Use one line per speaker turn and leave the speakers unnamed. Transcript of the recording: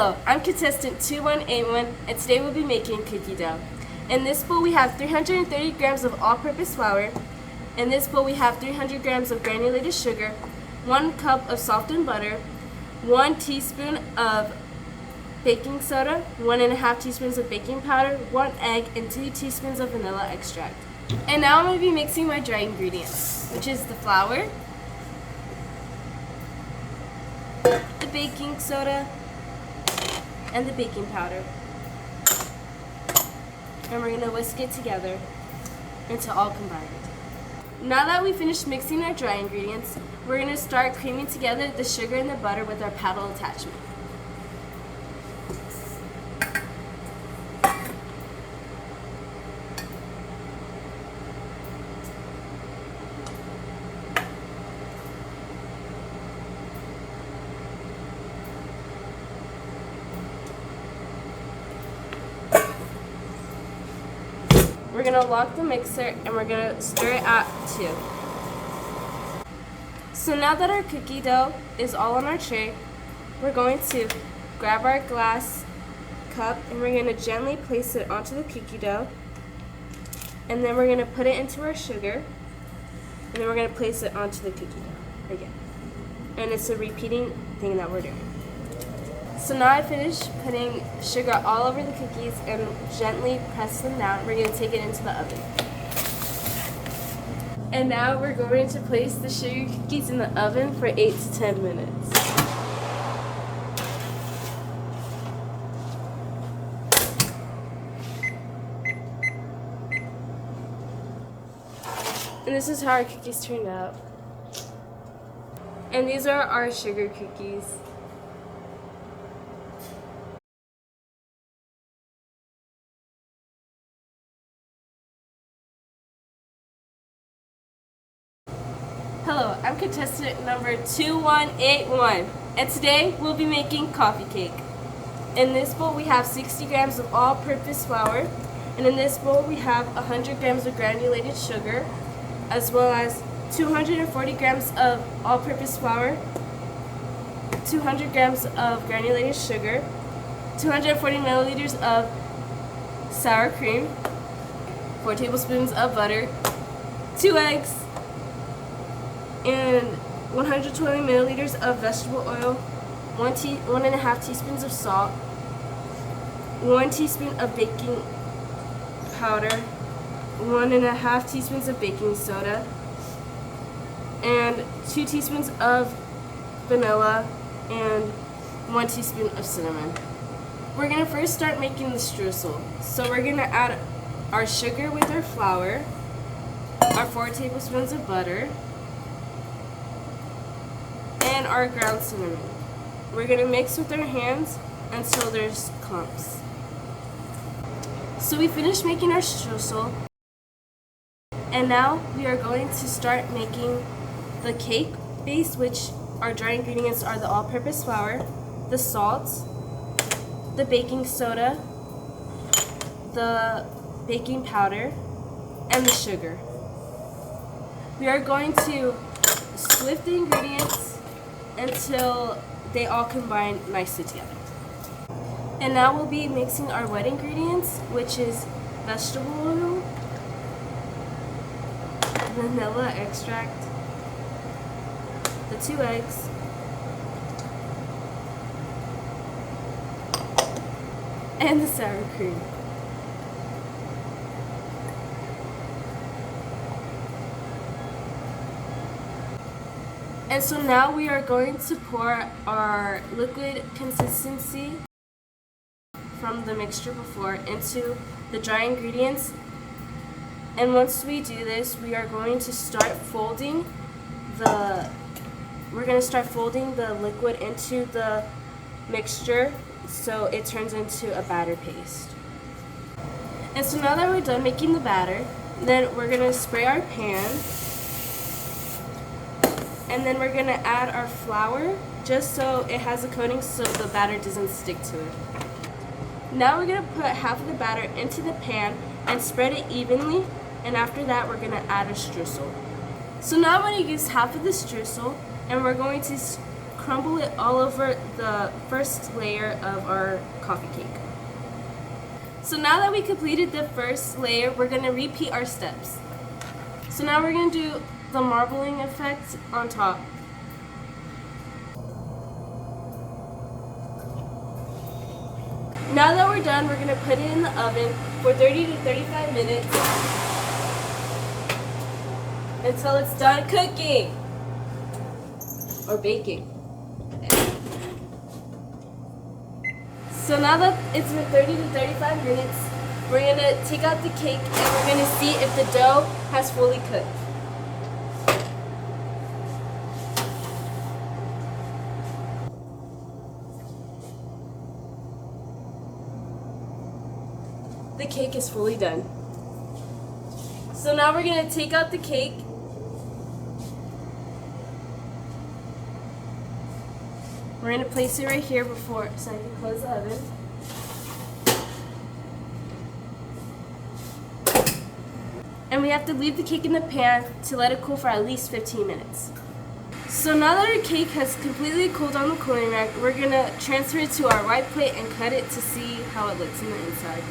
Hello, I'm Contestant 2181, and today we'll be making cookie dough. In this bowl we have 330 grams of all-purpose flour. In this bowl we have 300 grams of granulated sugar, 1 cup of softened butter, 1 teaspoon of baking soda, 1.5 teaspoons of baking powder, 1 egg, and 2 teaspoons of vanilla extract. And now I'm going to be mixing my dry ingredients, which is the flour, the baking soda, and the baking powder. And we're going to whisk it together until all combined. Now that we finished mixing our dry ingredients, we're going to start creaming together the sugar and the butter with our paddle attachment. We're going to lock the mixer and we're going to stir it at 2. So now that our cookie dough is all on our tray, we're going to grab our glass cup and we're going to gently place it onto the cookie dough. And then we're going to put it into our sugar. And then we're going to place it onto the cookie dough again. And it's a repeating thing that we're doing. So now I finished putting sugar all over the cookies and gently press them down. We're going to take it into the oven. And now we're going to place the sugar cookies in the oven for 8 to 10 minutes. And this is how our cookies turned out. And these are our sugar cookies. Hello, I'm contestant number 2181, and today we'll be making coffee cake. In this bowl we have 60 grams of all-purpose flour, and in this bowl we have 100 grams of granulated sugar, as well as 240 grams of all-purpose flour, 200 grams of granulated sugar, 240 milliliters of sour cream, 4 tablespoons of butter, 2 eggs, and 120 milliliters of vegetable oil, 1.5 teaspoons of salt, 1 teaspoon of baking powder, 1.5 teaspoons of baking soda, and 2 teaspoons of vanilla, and 1 teaspoon of cinnamon. We're going to first start making the streusel. So we're going to add our sugar with our flour, our 4 tablespoons of butter, and our ground cinnamon. We're going to mix with our hands until there's clumps. So we finished making our streusel, and now we are going to start making the cake base, which our dry ingredients are the all-purpose flour, the salt, the baking soda, the baking powder, and the sugar. We are going to swift the ingredients until they all combine nicely together. And now we'll be mixing our wet ingredients, which is vegetable oil, vanilla extract, the 2 eggs, and the sour cream. And so now we are going to pour our liquid consistency from the mixture before into the dry ingredients. And once we do this, we are going to start folding the liquid into the mixture so it turns into a batter paste. And so now that we're done making the batter, then we're going to spray our pan. And then we're going to add our flour just so it has a coating so the batter doesn't stick to it. Now we're going to put half of the batter into the pan and spread it evenly, and after that we're going to add a streusel. So now I'm going to use half of the streusel and we're going to crumble it all over the first layer of our coffee cake. So now that we completed the first layer, we're going to repeat our steps. So now we're going to do the marbling effect on top. Now that we're done, we're going to put it in the oven for 30 to 35 minutes until it's done cooking or baking. So now that it's been 30 to 35 minutes, we're going to take out the cake and we're going to see if the dough has fully cooked. The cake is fully done. So now we're going to take out the cake. We're going to place it right here before, so I can close the oven. And we have to leave the cake in the pan to let it cool for at least 15 minutes. So now that our cake has completely cooled on the cooling rack, we're going to transfer it to our white plate and cut it to see how it looks on the inside.